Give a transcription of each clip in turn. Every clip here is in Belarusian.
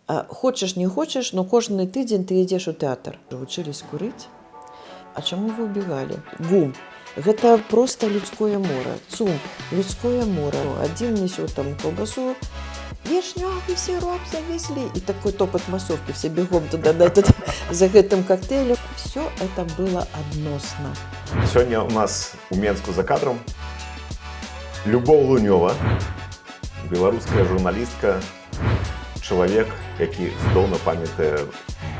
Хочаш, не хочаш, но кожны тыдзень ты ідзеш у тэатр. Вучылись курыць. А чаму вы ўбегалі? Гум. Гэта проста людское мора. ЦУМ, людское мора. Адзін несёт там колбасу, вишнёвый сироп завезли. И такой топот массовки, все бегом туда, за гэтым коктейлем. Все это было адносно. Сегодня у нас у Менску за кадром Любоў Лунёва, беларуская журналістка, чалавек, які цудоўна памятае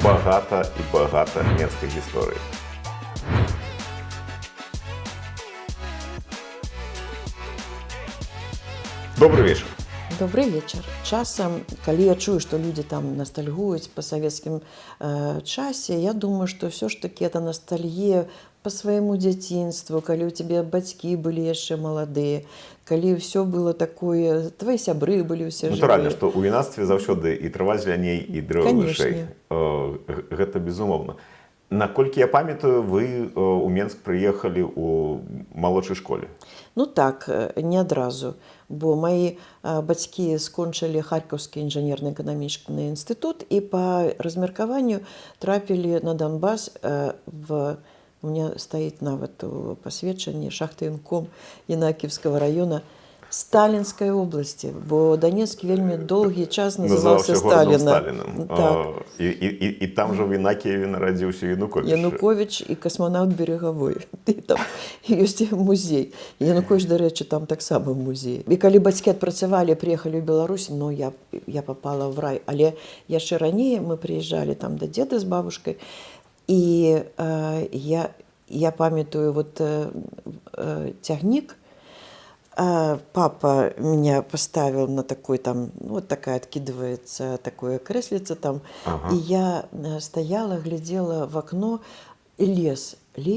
багата і багата менскай гісторыі. Добрый вечер. Добрый вечер. Часам, калі я чую, што людзі там ностальгуюць па савецкім часе, я думаю, што ўсё ж такі это ностальгія по свайму дзяцінству, калі ў цябе бацькі былі яшчэ маладыя, калі ўсё было такое, твои сябры былі ўсе жывыя. Натуральна, што ў юнацтве заўсёды і трава зеляней, і дрэва вышэй. Гэта безумоўна. Наколькі я памятаю, вы ў Менск прыехалі ў малодшай школе. Ну так, не адразу, бо мои бацькі скончылі Харькаўскі інжынерна-эканамічны інстытут і па размеркаванню трапілі на Донбас у меня стаіць нават у пасведчанні шахтаінком Янакіўскага района Сталінскай обласці, бо Донецк вельмі доўгі час называўся Сталіна. Так. І там жа в Янакіеве нарадзіўся Януковіч. Януковіч і касманаўт Берегавой. Там ёсць музей. Януковіч, дарэчы, там таксама музей. І калі бацькі адпрацавалі, прыехалі ў Беларусь, ну, я попала в рай. Але яшчэ раней мы прыязджалі там да дзеда з бабушкай, і я памятаю вот цягнік. Папа меня поставил на такой там, вот такая откидывается, такое креслице там. И я стояла, глядела в окно, и лес. И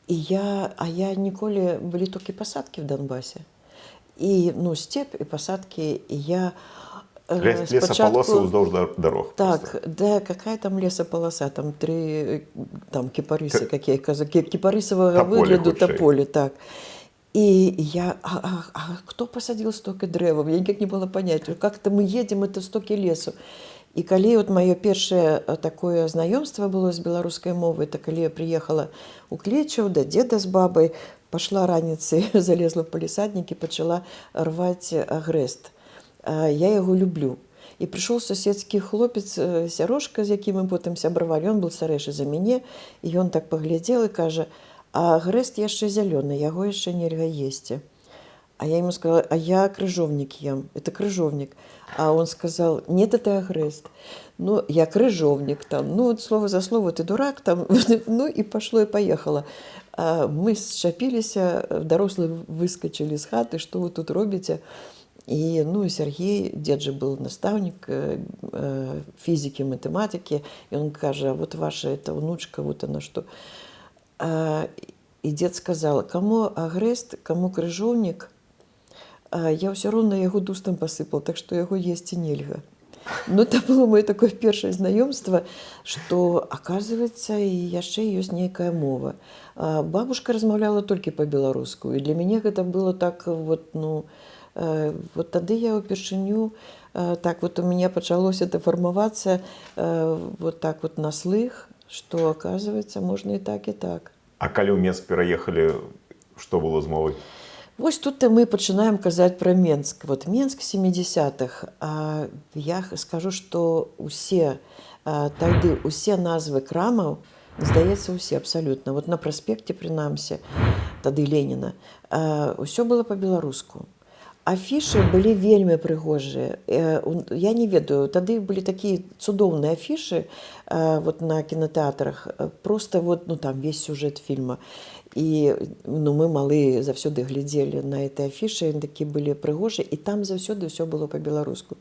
я ніколі были только посадки в Донбассе. И, ну, степь и посадки, и я... Лесополосы уздовж дорог. Так, просто. да, какая там лесополоса, там три там кипарисы, какие кипарисового выгляду тополи, так. И я, кто посадил столько древов? Я никак не была понять, как это мы едем, это столько лесу. И калі вот мое першее такое знаёмство было с беларускай мовай, то калі я приехала у Клечаў да деда с бабой, пошла раніцай, залезла в палісаднікі, пачала рваць агрэст. Я яго люблю. І прыйшоў суседскі хлопец Сярошка, з якім мы потым сябравалі, ён быў старэйшы за мяне, і ён так паглядзеў і кажа: а агрэст яшчэ зялёны, яго яшчэ нельга есці. А я ему сказала: а я крыжовник ем, это крыжовник. А он сказал: нет, это агрэст. Ну, я крыжовник там, ну, вот слово за слово, ты дурак там, ну, и пошло и поехало. Мы сшапіліся, дарослыя выскочили з хаты, что вы тут робіце? И, ну, Сергей, дед же был наставник физики, математики, и он кажет: а вот ваша эта внучка, вот она что. И дед сказал: кому агрэст, кому крыжовник, я все равно яго дустам посыпал, так что яго есці нельга. Но это было мое такое первое знакомство, что, оказывается, и яшчэ ёсць нейкая мова. Бабушка размаўляла только по-беларуску, и для меня это было так вот, ну, вот тады я упершыню, так вот у меня пачалось это формоваться вот так вот на слых, что, оказывается, можно и так, и так. А калі ў Менск пераехалі, што было з мовай? Вось тут мы пачынаем казаць пра Менск. Вот Менск 70-х. Я скажу, што усе тады усе назвы крамаў, здаецца, усе абсалютна. Вот на праспекце, прынамсі, тады Леніна, усё было па-беларуску. Афішы былі вельмі прыгожыя. Я не ведаю, тады былі такія цудоўныя афішы вот на кінотэатрах. Просто вот, ну, там весь сюжет фильма. І, ну, мы малыя заўсёды глядзелі на этой афішы, яны такія былі прыгожыя, і там заўсёды ўсё было па-беларуску.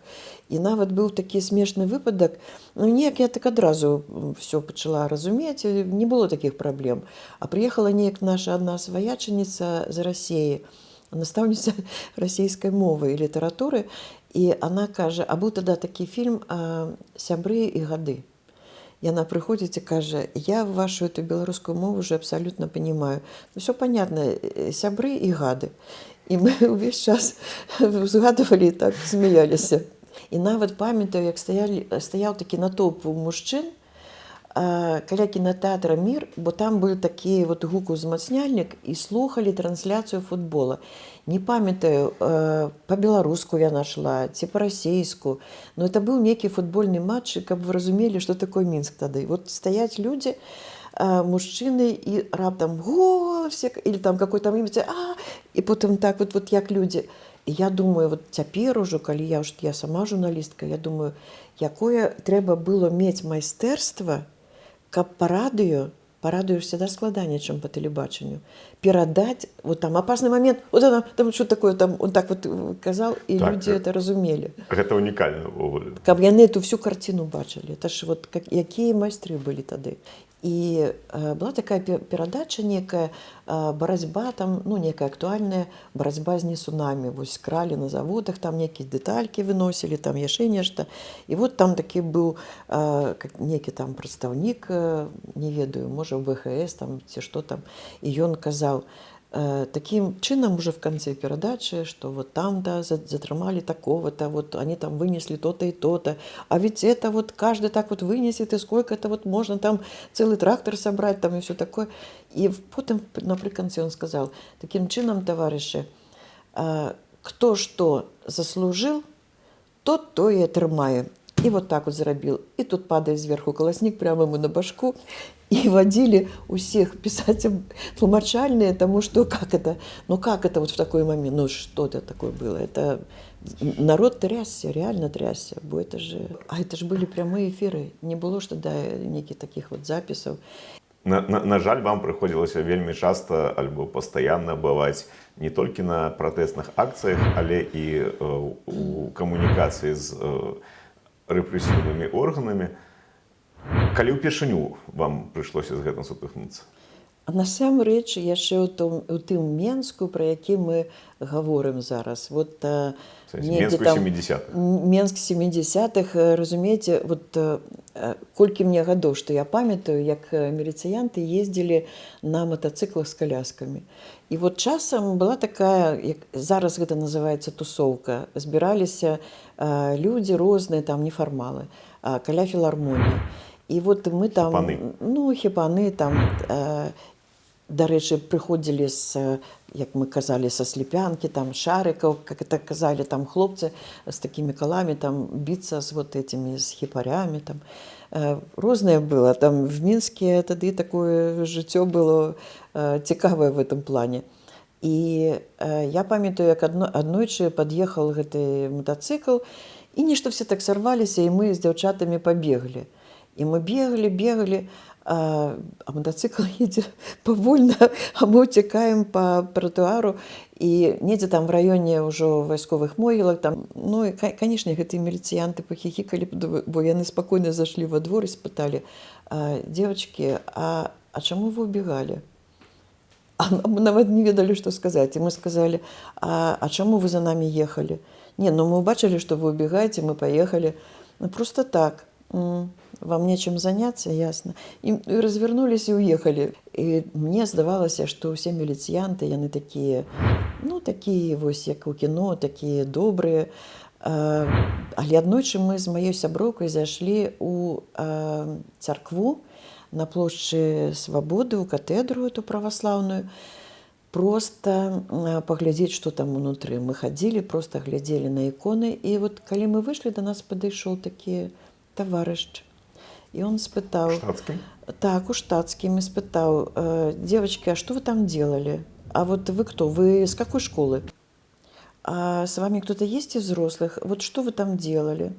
І нават быў такі смешны выпадак, ну, неяк я так адразу ўсё пачала разумець, не было такіх праблем. А прыехала неяк наша адна сваячаніца з Расіі, настаўніца расійскай мовы і літаратуры, і она кажа: а быў тады такі фільм «Сябры і гады». И она приходит и кажет: я вашу эту белорусскую мову уже абсолютно понимаю. Ну, все понятно, сябры и гады. И мы весь час згадывали и так смеялись. І нават памятаю, як стаяў такі натоўп мужчын каля кінатэатра «Мір», бо там быў такі вот гукаўзмацняльнік і слухалі трансляцыю футбола. Не памятаю, па-беларуску я нашла, ці па-расейску, но это быў нейкі футбольны матч, каб вы разумелі, што такое Мінск тады. Вот стаяць людзі, мужчыны, і раптам гол, или там какой-то імя, і потым так вот як людзі. І я думаю, вот цяпер ужо, калі я сама журналістка, я думаю, якое трэба было мець майстэрства, каб па радыё всегда складаней, чым па тэлебачанню, перадаць, вот там апасны момент, вот там что такое, там он так вот казаў, і так, людзі это разумелі. Гэта унікальна ўвогуле. Каб яны эту всю карціну бачылі. Это ж вот якія майстры былі тады. І была такая перадача некая, барацьба там, ну, некая актуальная барацьба з несунамі. Вось кралі на заводах, там некія дэталькі выносілі, там яшчэ нешта. І вот там такі быў некі там прадстаўнік, не ведаю, можа, ў ВХС там, ці што там. І ён казаў, таким чином уже в конце передачи, что вот там-то затрымали такого-то, вот они там вынесли то-то и то-то, а ведь это вот каждый так вот вынесет, и сколько-то вот можно там целый трактор собрать, там и все такое. И потом наприканці он сказал, таким чином, товарищи, кто что заслужил, тот то и отрымае. И вот так вот зарабил. И тут падает сверху колосник прямо ему на башку. И водили у всех писать тлумачальные тому, что как это вот в такой момент, ну что это такое было. Это народ трясся, реально трясся. Бо это же были прямые эфиры. Не было ж тогда неких таких вот записов. На жаль, вам прыходзілася вельмі часта альбо пастаянна бываць не толькі на пратэсных акцыях, але і у камунікацыі з рэпрэсіўнымі органамі. Калі ўпершыню вам прыйшлося з гэтым сутыкнуцца? Насамрэч, яшчэ у тым Менску, пра які мы гаворым зараз. Вот, Менск 70-х. Менск 70-х, разумееце, вот колькі мне гадоў, што я памятаю, як міліцыянты ездзілі на матацыклах з каляскамі. І вот часам была такая, як зараз гэта называецца тусоўка, збіраліся людзі розныя, там нефармалы, каля філармоніі. І вот мы там, хіпаны там, дарэчы, прыходзілі з, як мы казалі, са слепянкі, там шарыкаў, как это казалі, там хлопцы з такімі каламі, там біцца з вот этими, з хіпарямі, там. Рознае было. Там в Мінске тады такое жыццё было цікавае в этом плане. І я памятаю, як аднойчы пад'ехаў гэты матацыкл, і нешта все так сарваліся, і мы з дзяўчатамі пабеглі. І мы бегали, а мотоцикл едет повольно, а мы утекаем по тротуару, и недзе там в районе ўжо вайсковых могілак, там, ну, и, конечно, гэтыя міліцыянты пахихикали, бо яны спокойно зашли во двор и спытали, девочки, а чему вы убегали? А мы нават не ведали, что сказать. И мы сказали, а чему вы за нами ехали? Не, ну мы убачили, что вы убегаете, мы поехали. Ну, просто так. Вам нечым заняться, ясно. И развернулись и уехали. И мне здавалася, што ўсе міліцыянты, яны такія, ну, такія вось, як у кіно, такія добрыя. Але аднойчы мы з маёй сяброўкай зайшлі ў царкву на плошчы Свабоды, у катэдру эту праваслаўную, просто паглядзець, што там унутры. Мы хадзілі, просто глядзелі на іконы. І вот калі мы выйшлі, да нас падышоў такі товарищ. И он спытал... Штатским? Так, у штатским. И спытал, девочки, а что вы там делали? А вот вы кто? Вы с какой школы? А с вами кто-то есть из взрослых? Вот что вы там делали?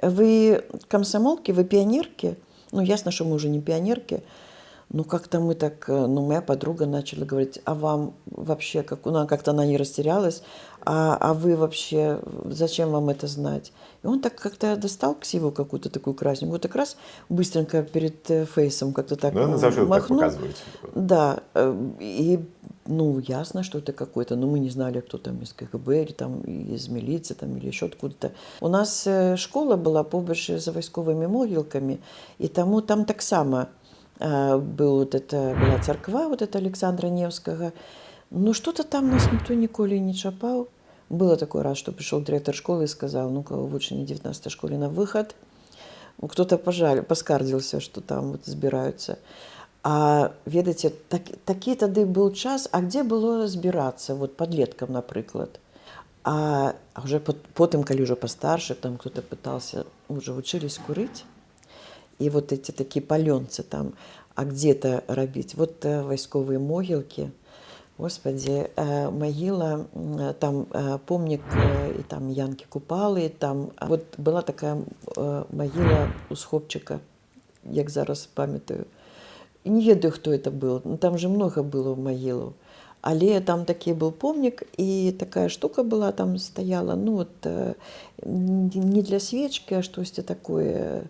Вы комсомолки? Вы пионерки? Ну, ясно, что мы уже не пионерки. Ну, как-то мы так... Ну, моя подруга начала говорить, а вам вообще... Как-то она не растерялась. А вы вообще... Зачем вам это знать? И он так как-то достал ксиву какую-то такую красненькую. Вот так раз быстренько перед фейсом как-то так махнул. Так показываете. Да. И, ну, ясно, что это какой-то. Но мы не знали, кто там из КГБ, или там из милиции, там, или еще откуда-то. У нас школа была побольше за войсковыми могилками. И тому там так само была церква, вот это Александра Невского. Ну, что-то там нас никто ніколі не чапал. Было такой раз, что пришел директор школы и сказал, ну-ка, вучні 19 школе на выход. Кто-то поскардзіўся, что там вот збіраюцца. А ведаеце, такі тады быў час, а где было збірацца, вот подлеткам, напрыклад. А уже потым, калі ўжо пастарше, там кто-то пытался, уже вучылись курыць, и вот эти такие палёнцы там, а где-то рабіць. Вот вайсковыя могілкі, господи, могила, там помнік, и там Янки Купалы, там вот была такая могила у Схопчика, як зараз памятаю. Не ведаю, хто это был, ну, там же много было могилаў. Але там такі быў помнік, і такая штука была, там стаяла, ну вот не для свечкі, а штосьці такое,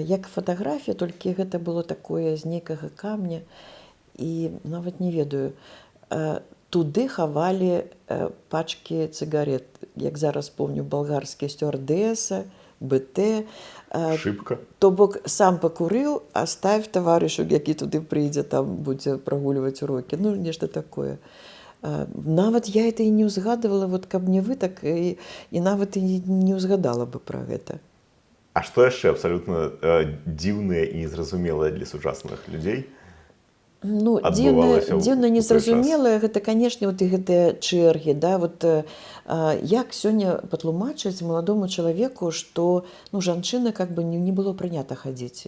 як фатаграфія, толькі гэта было такое з нейкага камня, і нават не ведаю. Туды хавалі пачкі цыгарет, як зараз помню, балгарскія стюардэса, БТ. Шыбка. То бок сам пакурыў, аставь таварышу, які туды прыйдзе, там будзе прагульваць урокі. Ну, нешта такое. Нават я это і не ўзгадывала, вот каб не вы, так і нават і не ўзгадала бы пра гэта. А што яшчэ абсалютна дзіўнае і незразумелае для сучасных людзей? Ну, дзіўна незразумелае, гэта, канешне, вот і гэтыя чэргі, да, вот як сёння патлумачыць маладому чалавеку, што, ну, жанчына как бы не было прынята хадзіць,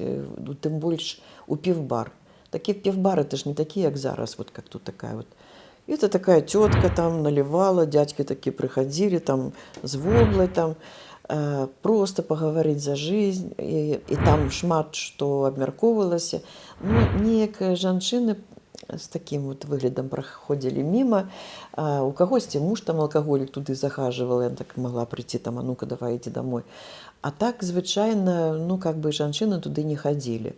тым больш у півбар. Такі півбары, это ж не такі, як зараз, вот как тут такая вот. Это такая тётка там наливала, дядькі такі прыходили там з воблай там, просто паговорить за жизнь, і там шмат што абмяркоўвалася. Ну, неяк жанчыны з такім вот выглядам праходзілі міма, у кагосьці муж там алкаголік туды захаживал, я так могла прийти там, а ну-ка давай иди домой. А так звычайна, ну как бы жанчыны туды не хадзілі.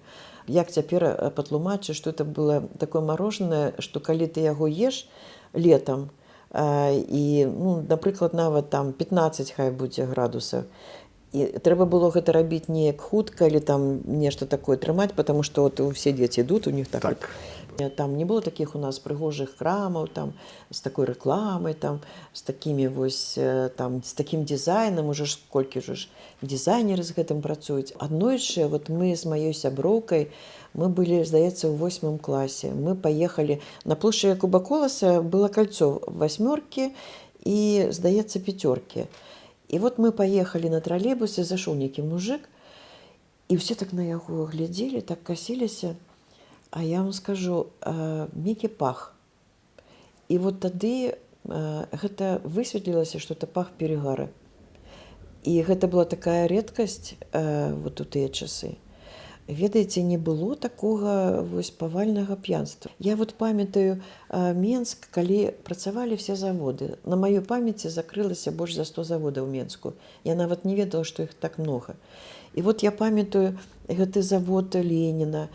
Як цяпер патлумачу, што это было такое мороженое, што калі ты яго еш летом, і, ну, напрыклад, нават там 15 хай будзе градусаў, і трэба было гэта рабіць неяк хутка или там нешта такое трымаць, потому што вот усе дзеці ідуць, у них так. Вот, там не было таких у нас прыгожых крамаў, там з такой рэкламай, там з такімі вось там з такім дызайнам, уже ж колькі ж дызайнеры з гэтым працуюць. Аднойчы вот мы з маёй сяброўкай, мы были, здаецца, у 8 класе. Мы поехали на площади Якуба Коласа, было кольцо восьмерки и, здаецца, пятерки. И вот мы поехали на троллейбусе, зашел некий мужик, и все так на яго глядели, так косились. А я вам скажу, некі пах. И вот тады гэта высветлілася, что это пах перегара. И гэта была такая редкость вот у тыя часы. Ведаеце, не было такога вось павальнага п'янства. Я вот памятаю Менск, калі працавалі все заводы. На маёй памяці закрылася больш за 100 заводаў у Менску. Я нават не ведала, што іх так много. І вот я памятаю гэты завод Леніна,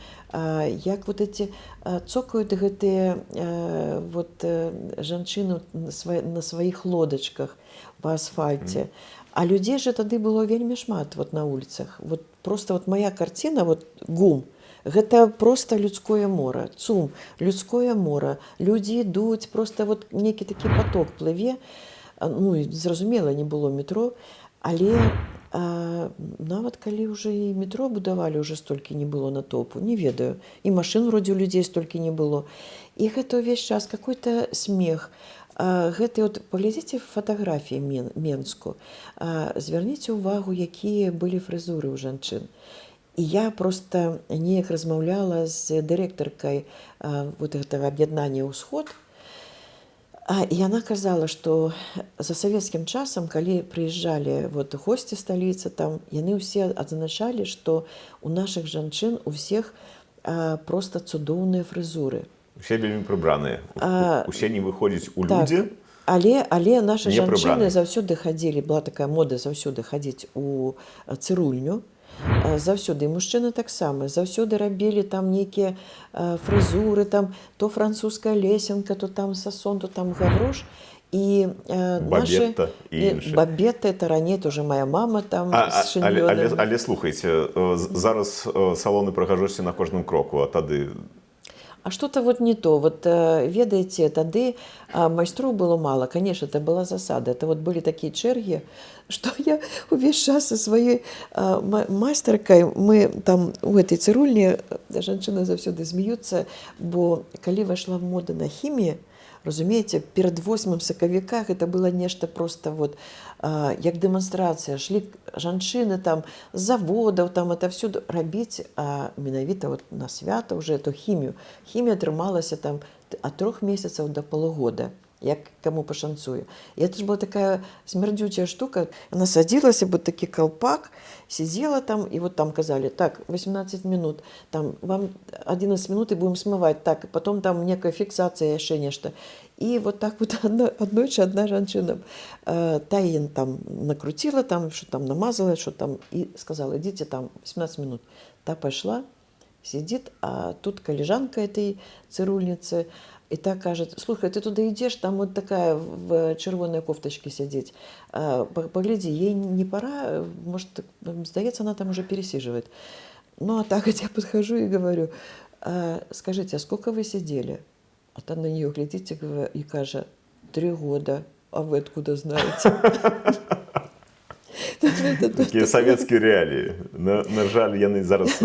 як вот эти цокаюць гэтыя вот жанчыны на сваіх лодачках па асфальце. А людзей же тады было вельмі шмат вот на улицах. Вот просто вот моя картина, вот ГУМ, гэта просто людское мора, ЦУМ, людское мора. Людзі ідуць, просто вот некі такі поток плыве. Ну, зразумела, не было метро, але нават калі ўжо і метро будавалі, уже столькі не было натоўпу, не ведаю. І машин вроде у людзей столькі не было. І гэта ўвесь час какой-то смех. Гэты вот паглядзіце фатаграфіі Менску, звярніце ўвагу, якія былі фрызуры ў жанчын. І я просто неяк размаўляла з дырэктаркай вот гэтага аб'яднання «Усход», і яна казала, што за савецкім часам, калі прыязджалі вот госці сталіцы, там яны ўсе адзначалі, што у нашых жанчын у всех просто цудоўныя фрызуры. Усе вельмі прыбраныя. Усе не выходзяць у людзі. Але нашы жанчыны заўсёды хадзілі, была такая мода заўсёды хадзіць у цырульню. Заўсёды. І мужчыны таксама. Заўсёды рабілі там нейкія фрызуры, там то французская лесенка, то там сасон, то там гаврош. І Бабетта і іншыя. Бабетта, это раней, тоже моя мама там з шиньёнамі. Але слухайце, зараз салоны прыгажосці на кожным кроку, а тады... а что-то вот не то. Вот ведаеце, тады майстроў было мало. Конечно, это была засада. Это вот были такие чэргі, что я увесь час со сваёй майстаркай, мы там у этой цырульні, жанчыны заўсёды змеюцца, бо калі вайшла мода на хімію, разумееце, перад 8 сакавіка это было нешта просто вот як дэманстрацыя. Шлі жанчыны там з заводаў, там отовсюду рабіць, а менавіта вот на свята уже эту хімію. Хімія трымалася там ад 3 месяцаў до полугода, як кому пашанцуе. И это же была такая смердючая штука. Она садилась, вот такой колпак, сидела там, и вот там казали, так, 18 минут, там, вам 11 минут и будем смывать, так, и потом там некая фиксация, еще нечто. И вот так вот одна женщина таин там накрутила, там, что там намазала, что там, и сказала, идите там 18 минут. Та пошла, сидит, а тут коллежанка этой цирульницы, и так кажет, слухай, ты туда идешь, там вот такая в червоной кофточке сидеть. Погляди, ей не пора, может, сдается, она там уже пересиживает. Ну, а так вот я подхожу и говорю, скажите, а сколько вы сидели? А та на нее глядите и кажет, 3 года. А вы откуда знаете? Такие советские реалии. На жаль, яны зараз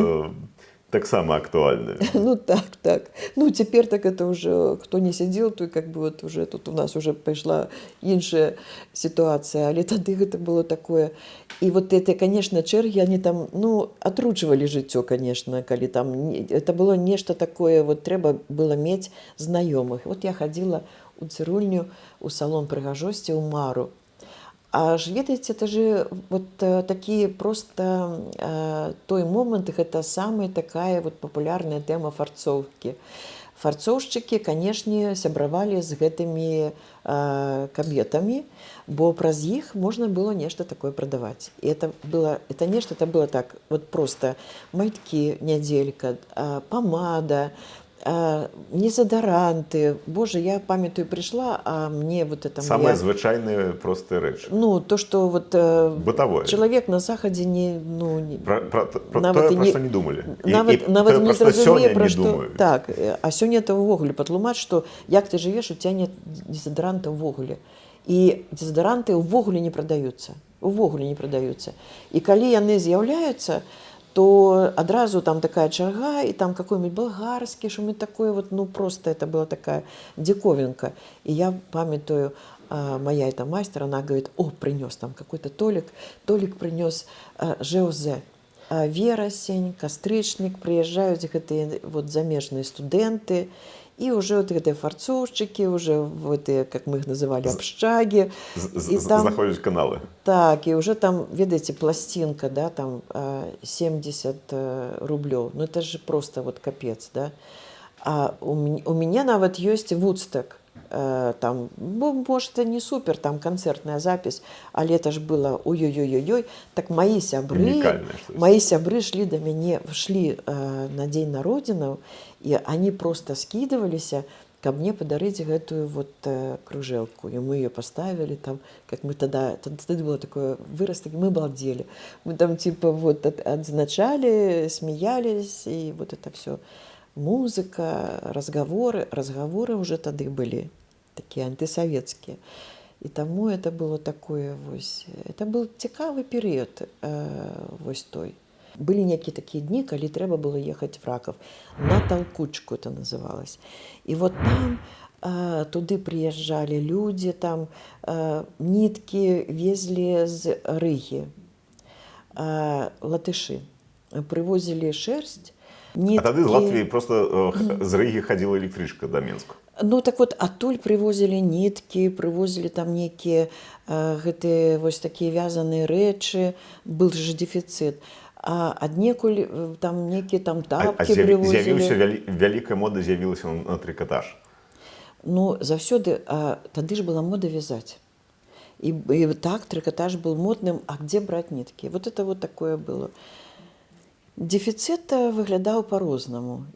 так само актуальны. Ну так. Ну теперь так это уже, кто не сидел, то как бы вот уже тут у нас уже пошла іншая ситуация. Але тады это было такое. И вот это, конечно, чэргі, они там, ну, отручивали жыццё, конечно, калі там, это было нешта такое, вот трэба было мець знаёмых. Вот я ходила у цырульню, у салон прыгажосці, у Мару. А ж ведаеце, это же вот такие просто той момент, это самая такая вот популярная тема фарцоўкі. Фарцоўшчыкі, канешне, сябравалі з гэтымі кабетамі, бо праз іх можна было нешта такое прадаваць. І это нешта, это было так, вот просто майткі, нядзелька, памада, дезодоранты. Боже, я памятаю, пришла, а мне вот это... Самые звычайные простые рэчы. Ну, то, что вот бытовое. Человек на Захаде не... Ну, про што не думали. Нават не зразумее, пра што... Так, а сёння это ўвогуле патлумач, што як ты жывеш, у тебя нет дезодоранта ўвогуле. І дезодоранты ўвогуле не прадаюцца. Увогуле не прадаюцца. І калі яны з'яўляюцца, то адразу там такая чарга, и там какой-нибудь болгарский, что-нибудь такое, вот, ну, просто это была такая диковинка. И я памятаю, моя эта мастер, она говорит, о, принес там какой-то Толик принес ЖОЗ. Верасень, кастрычник, приезжают гэтыя вот замежные студенты, и уже вот эти фарцовщики, уже в эти, как мы их называли, общаги. Заходят каналы. Так, и уже там, видите, пластинка, да, там 70 рублей. Ну это же просто вот капец, да. А у меня нават есть Вудсток. Там, может, не супер, там концертная запись, а это ж было ой-ой-ой-ой. Так мои сябры шли до меня, шли на день народзінаў, и они просто скидывались, ко мне подарить эту вот кружелку. И мы ее поставили там, как мы тогда было такое вырос, мы балдели. Мы там типа вот отзначали, смеялись, и вот это все. Музыка, разговоры уже тады были такие антисоветские. И тому это было такое, это был цікавый период вось той. Были некие такие дни, когда треба было ехать в Раков. На толкучку это называлось. И вот там туды приезжали люди, там нитки везли з Рыги, латыши. Привозили шерсть, нитки. А тады з Латвии просто з Рыги ходила электричка до Минска. Ну так вот, оттуль привозили нитки, привозили там некие гэтыя вось такие вязаные рэчы, был же дефицит. А аднекуль там некие там тапки привозили. З'явіўся вялікая мода, з'явілася на трикотаж. Ну, заўсёды, тады ж была мода вязать. И так трикотаж был модным, а где брать нитки? Вот это вот такое было. Дефицит выглядаў по-рознаму.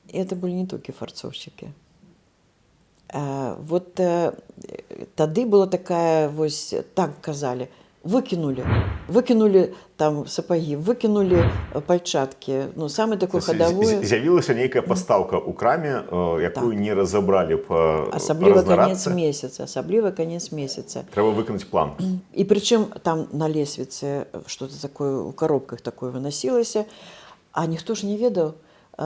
И это были не только фарцовщики. Вот тады была такая, вось так казали, выкинули. Выкинули там сапагі, выкинули пальчаткі. Ну, самы такой хадавой... З'явілася нейкая пастаўка ў краме, якую не разабралі па Асабліва канец месяца. Асабліва канец месяца. Трэба выканаць план. І прычым там на лесвіцы что-то такое у коробках такое выносілася, а ніхто ж не ведаў,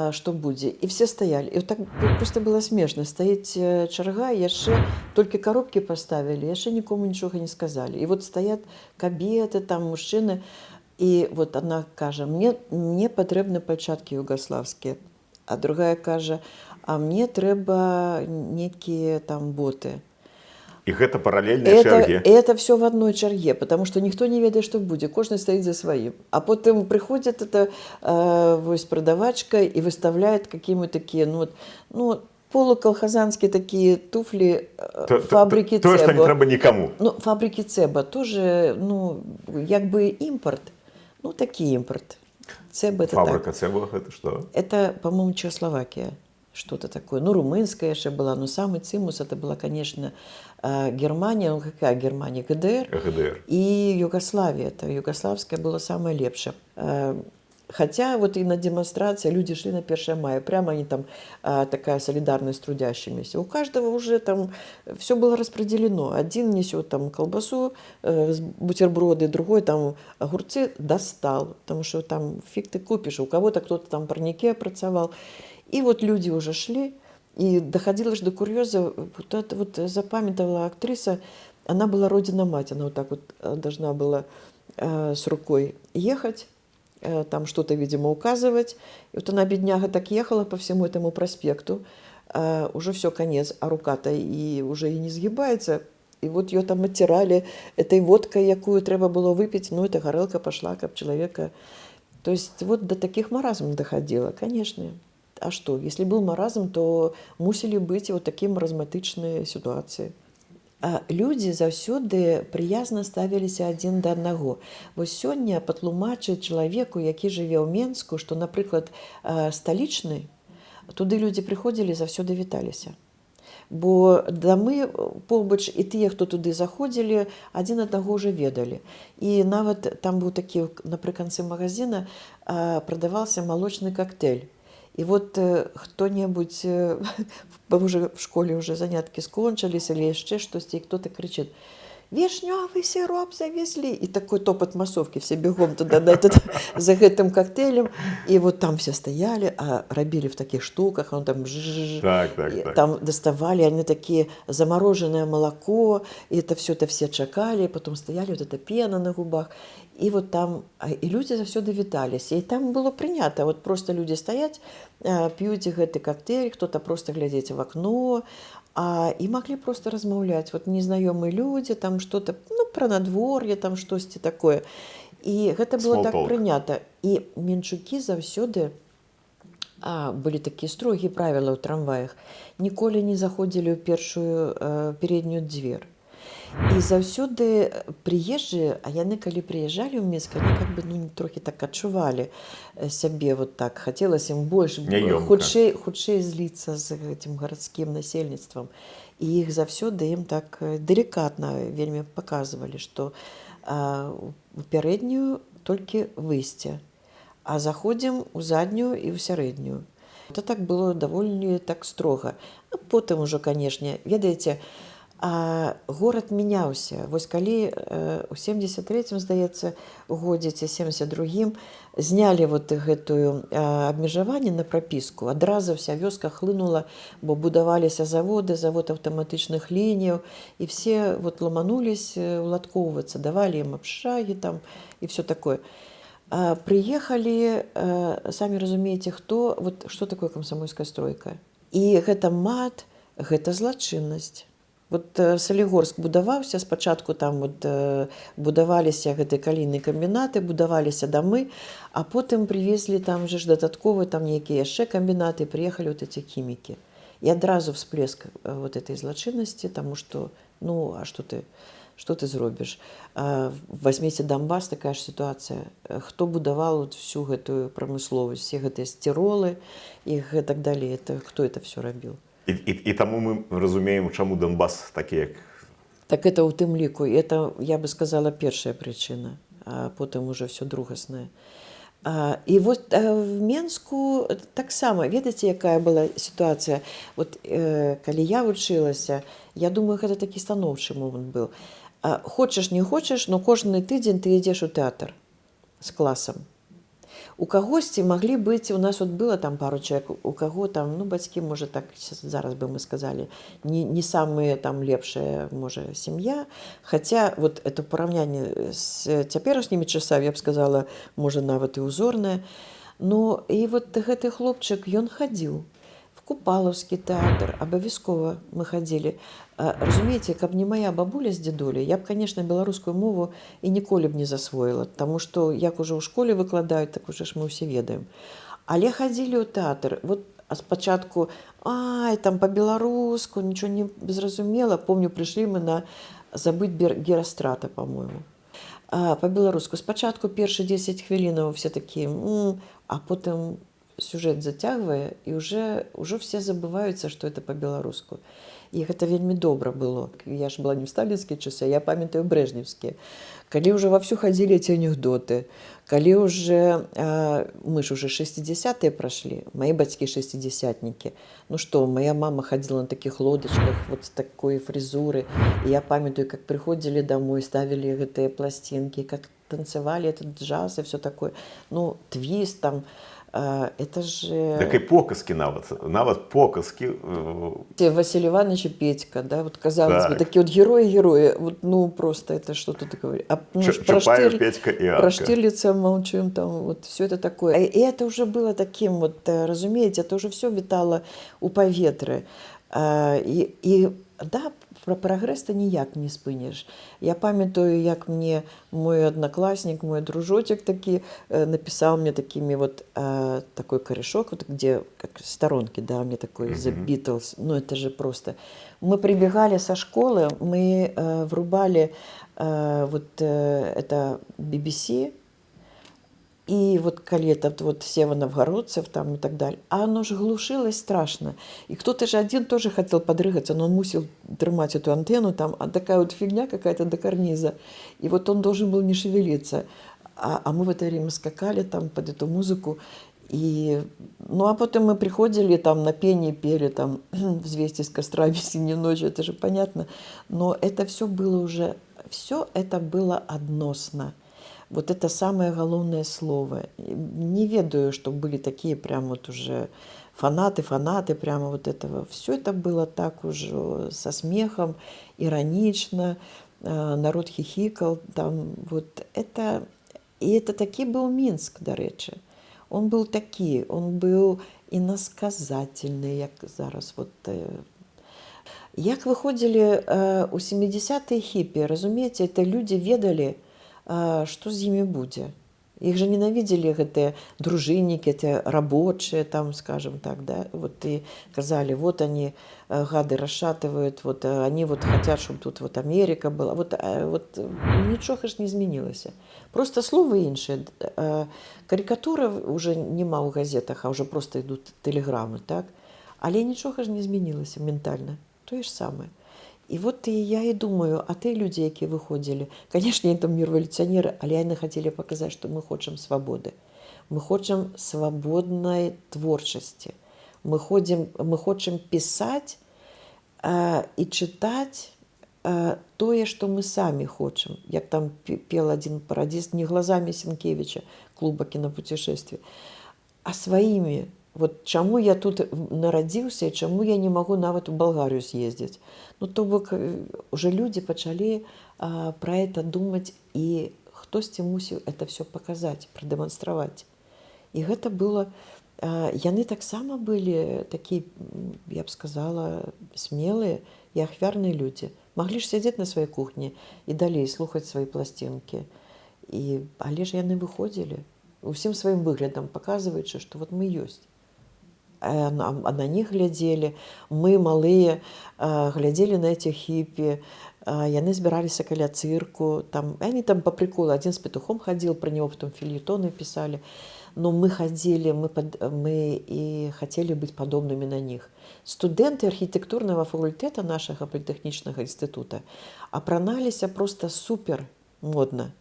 што будзе. І все стаялі. І так просто было смешна. Стаіць чарга, яшчэ толькі коробкі паставілі, яшчэ нікому нічога не сказалі. І вот стаят кабеты, там мужчыны. І вот одна кажа, мне патрэбны пальчаткі югаславскія. А другая кажа, а мне трэба нейкія там боты. І гэта паралельныя чэргі. Это все в одной чарге, потому что ніхто не ведае, што будзе, кожны стаіць за сваім. А потым прыходзіць эта вось прадавачка і выставляет какие-мы такие, ну полуколхозанские такие туфли фабрики Цеба. То, что не трэба никому. Ну, фабрики Цеба тоже, ну, як бы импорт. Ну, такі импорт. Цеба это Фабрика так. Цеба это что? Это, по-моему, Чехословакия. Что-то такое. Ну, румынская еще была, но самый цимус это была, конечно, Германия. Ну, какая Германия? ГДР. ГДР. И Югославия. Это югославская была самая лепшая. Хотя вот и на демонстрации люди шли на 1 мая. Прямо они там, такая солидарность с трудящимися. У каждого уже там все было распределено. Один несет там колбасу, бутерброды, другой там огурцы достал. Потому что там фиг ты купишь. У кого-то кто-то там парнике працевал. И вот люди уже шли, и доходило же до курьеза, вот это вот запамятовала актриса, она была родина-мать, она вот так вот должна была с рукой ехать, там что-то, видимо, указывать. И вот она, бедняга, так ехала по всему этому проспекту, уже все, конец, а рука-то и уже и не сгибается. И вот ее там оттирали этой водкой, якую треба было выпить, ну, эта горелка пошла, как человека. То есть вот до таких маразм доходило, конечно. А что, если был маразм, то мусили быць вот такие маразматычныя ситуации. А люди заўсёды прыязна ставіліся адзін да аднаго. Вось сёння патлумачыць чалавеку, які жыве ў Менску, што, напрыклад, сталічны, туды людзі прыходзілі, заўсёды віталіся. Бо дамы побач і тыя, хто туды заходзілі, адзін аднаго ўжо ведалі. І нават там быў такі, напрыканцы магазина, прадаваўся малочны коктейль. И вот кто-нибудь, уже в школе уже занятки скончились, или еще что-то, и кто-то кричит: «Вишневый сироп завезли!» И такой топот массовки, все бегом туда, за этим коктейлем. И вот там все стояли, а рабили в таких штуках, он там там доставали, они такие замороженное молоко, и это все чакали, потом стояли, вот эта пена на губах. И вот там, и люди заўсёды віталіся. І там было прынята, вот просто люди стоять, п'юць гэты коктейль, кто-то просто глядзець в окно, и могли просто размаўляць. Вот незнаёмыя люди, там что-то, ну, про надвор'е, там штосьці такое. И гэта было так прынята. І менчукі заўсёды, былі такія строгія правілы ў трамваях, ніколі не заходзілі ў першую переднюю дзвер. І заўсёды прыезджыя, а яны, калі прыязджалі ў Мінск, они как бы, ну, трохі так адчувалі сябе вот так. Хацелася ім больш, хутчэй зліцца з гэтым гарадскім насельніцтвам. І іх заўсёды ім так делікатна вельмі паказвалі, што у пярэднюю толькі выйсце, а заходзім у заднюю і ў сярэднюю. Это так было даволі так строга. А потым ужо, канешне, ведаеце, горад мяняўся. Вось калі у 73-м, здаецца, годзе ці 72-м знялі вот гэтую абмежаванне на прапіску, адразу вся вёска хлынула, бо будаваліся заводы, завод аўтаматычных лініяў, і все вот ламанулись уладкоўвацца, давалі ім абшагі там і все такое. Прыехалі, самі разумееце, хто, вот што такое камсамольская стройка. І гэта мат, гэта злачыннасць. Вот Салігорск будаваўся, спачатку там вот будаваліся гэтыя калійныя камбінаты, будаваліся дамы, а потым привезлі там же ж дадатковы там нейкія яшчэ камбінаты, прыехалі вот эти хімікі. І адразу всплеск вот этой злачыннасці, таму што, ну, а што ты зробіш? Возьмеце Донбас, такая ж сітуацыя. Хто будаваў вот всю гэтую прамысловасць, все гэтыя сціролы і гэтак далей, хто это все рабіў? І таму мы разумеем, чаму Донбас такі, як... Так это ў тым ліку, это, я бы сказала, першая прычына. а потым уже все другаснае. І вот в Менску таксама, ведаеце, якая была сітуацыя? Вот калі я вучылася, я думаю, гэта такі станоўчы момант быў. Хочаш, не хочаш, но кожны тыдзень ты ідзеш у тэатр з класам. У кагосьці маглі быць, у нас вот было там пару чалавек, у каго там, ну, бацькі, можа, так зараз бы мы сказалі, не самыя там лепшая, можа, сям'я, хаця вот это параўнанне з цяперашнімі часамі, я б сказала, можа, нават і ўзорнае. Ну, і вот гэты хлопчык, ён хадзіў в Купалаўскі тэатр, абавязкова мы хадзілі. Разумееце, каб не моя бабуля з дзедуляй, я б, конечно, беларускую мову і ніколі б не засвоіла, таму што як ужо ў школе выкладаюць, так уже ж мы ўсе ведаем. Але хадзілі ў тэатр. Вот спачатку, там па-беларуску, нічого не зразумела. Помню, прыйшлі мы на забыць Герастрата, по-моему. Па-беларуску. Спачатку першы 10 хвілінаў все такі, а потым сюжэт зацягвае, і ўжо все забываюцца, што это па-беларуску. І гэта вельмі добра было. Я ж была не ў сталінскія часы, я памятаю брэжневскія. Калі ўжо вовсю хадзілі эти анекдоты, калі ўжо мы ж уже 60-е прайшлі, мои бацькі 60-тнікі. Ну што, моя мама хадзіла на такіх лодачках, вот з такой фрізуры. І я памятаю, как прыходзілі домой, ставілі гэтыя пласцінкі, как танцевали этот джаз и все такое. Ну, твист там. Это же... Так і показки нават показки. Василий Иванович и Петька, да, вот казалось бы, такие вот герои, вот, ну, просто это что тут говорить. Чапаев, Петька и Анка. Про Штирлица молчим, там, вот, все это такое. И это уже было таким, вот, разумеете, это уже все витало у паветры. И да, про прагрэс ты ніяк не спыніш. Я памятаю, як мне мой одноклассник, мой дружочек такі написал мне такими вот такой корешок, вот, где как сторонки, да, мне такой The Beatles. Ну, это же просто... Мы прибегали со школы, мы врубали вот это BBC, и вот калі этот вот Сева Новгородцев там и так далее, а оно же глушилось страшно. И кто-то же один тоже хотел подрыгаться, но он мусил трымать эту антенну, там такая вот фигня какая-то до карниза. И вот он должен был не шевелиться. А мы в это время скакали там под эту музыку. И, ну, а потом мы приходили там на пение, пели там «Взвесьте с кострами синей ночью», это же понятно. Но это все было уже, все это было односно. Вот это самое головное слово. Не ведаю, что были такие прям вот уже фанаты прямо вот этого. Все это было так уже со смехом, иронично, народ хихикал. Там вот это... И это таки был Минск, до речі. Он был таки, он был иносказательный, як зараз вот... Як выходили у 70-е хиппи, разумеете, это люди ведали, што з імі будзе. Іх же ненавидели гэтыя дружинники, это рабочие, там, скажем так, да, вот и казали, вот они, гады, расшатывают, вот они вот хотят, чтобы тут вот Америка была. Вот нічога ж не змянілася. Просто слово іншае. Карикатура уже нема ў газетах, а уже просто идут телеграммы, так? Але нічога ж не змянілася ментальна. Тое ж самае. И вот я и думаю, а те люди, які выходили, конечно, они там не революционеры, але они хотели показать, что мы хочем свободы. Мы хочем свободной творчести. Мы хочем писать и читать тое, что мы сами хочем. Як там пел один пародист, не глазами Сенкевича, клуба кинопутешествий, а своими. Вот чаму я тут нарадзіўся, і чаму я не магу нават у Балгарію з'ездзіць. Ну, то бок, уже люди пачалі про это думаць, і хтосьці мусіў это все показать, продемонстраваць. І гэта было... Яны таксама былі такія, я б сказала, смелыя і ахвярныя людзі. Маглі ж сядзець на сваёй кухні і далей слухаць свае пласцінкі. Але ж яны выходзілі, усім сваім выглядам паказваючы, што вот мы ёсць. А на них глядзелі, мы малыя глядзелі на эти хіпі, яны збіраліся каля цырку, там, они там по приколу, один с петухом ходил, про него потом фельетоны писали, но мы ходили, мы и хотели быть подобными на них. Студенты архитектурного факультета нашего политехнічного института апраналіся просто супер модно.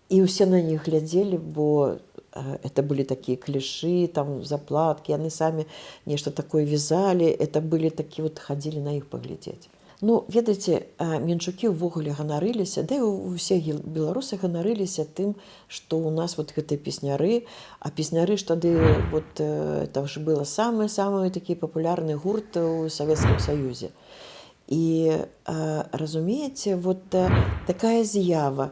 І ўсе на них глядзелі, бо это былі такія клішы, там заплаткі, яны самі нешта такое вязалі, это былі такі вот, хадзілі на іх паглядзець. Ну, ведаеце, менчукі ўвогуле ганарыліся, да і ўсе беларусы ганарыліся тым, што ў нас вот гэтыя песняры, а песняры ж тады вот это ж было самы такі папулярны гурт у Савецкім Саюзе. І разумееце, вот такая з'ява.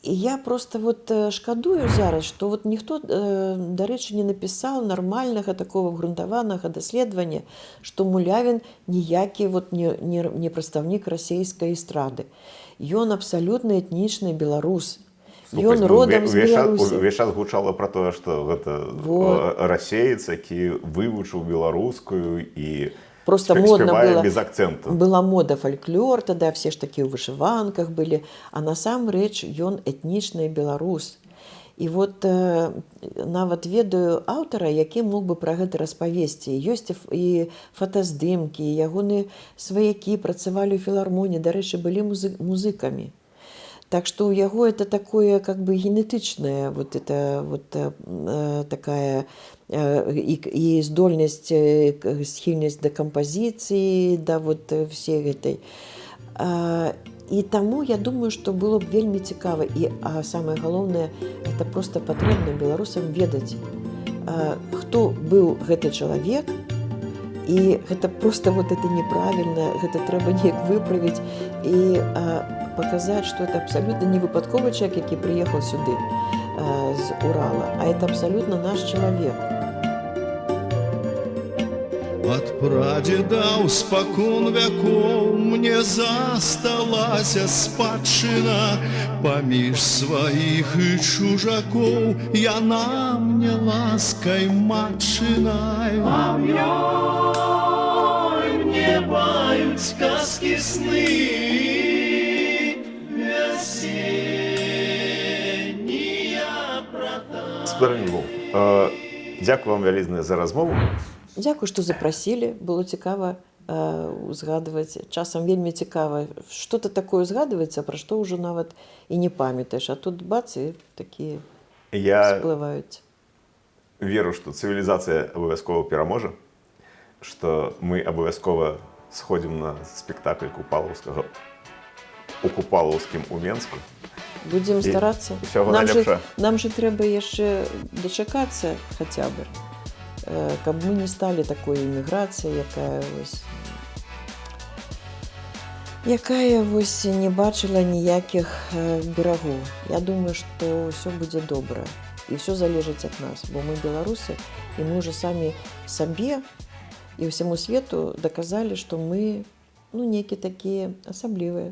І я просто вот шкадую зараз, што вот ніхто, дарэчы, не напісаў нармальнага такого грунтаванага даследавання, што Мулявін ніякі вот не прадстаўнік расійскай эстрады. Ён абсалютна этнічны беларус. Ён родам з Беларусі. Увесь час гучала пра тое, што гэта расеец, які вывучыў беларускую і просто модно было, без акцента. Была мода фольклор, тогда все ж такі ў вышыванках былі, а насамрэч ён этнічны беларус. І вот нават ведаю аўтара, які мог бы пра гэта распавесці. Ёсць і фотаздымкі, і ягоныя сваякі працавалі ў філармоніі, дарэчы, былі музыкамі. Так что у яго это такое как бы генетычное, вот это вот такая и здольнасць, схільнасць да кампазіцыі, да вот всей гэтай. І таму я думаю, што было б вельмі цікава, а самае галоўнае, это просто патрэбна беларусам ведаць, хто быў гэты чалавек, і гэта просто вот это неправільна, гэта трэба неяк выправіць і показать, что это абсолютно не выпадковый человек, который приехал сюда с Урала, а это абсолютно наш человек. От прадзедаў спакон вякоў мне засталася спадчына, паміж сваіх і чужакоў яна мне ласкай матчынай. А ёй мне баюць казкі сны. Спадарнік Львоў, дзякую вам вялізнае за размову. Дзякую, што запрасілі, было цікава узгадваць. Часам вельмі цікава, што-то такое згадваецца, пра што ўжо нават і не памятаеш, а тут бац, і такія всплываюць. Я веру, што цывілізацыя абавязкова пераможа, што мы абавязкова сходзім на спектакль Купалаўскага у Купалаўскім у Менску. Будзем старацца. Нам же трэба яшчэ дачакацца хаця бы, каб мы не сталі такой эміграцыяй, якая не бачыла ніякіх берагоў. Я думаю, што ўсё будзе добра. І ўсё залежыць ад нас, бо мы беларусы, і мы ўжо самі сабе і ўсяму свету даказалі, што мы нейкі такія асаблівыя.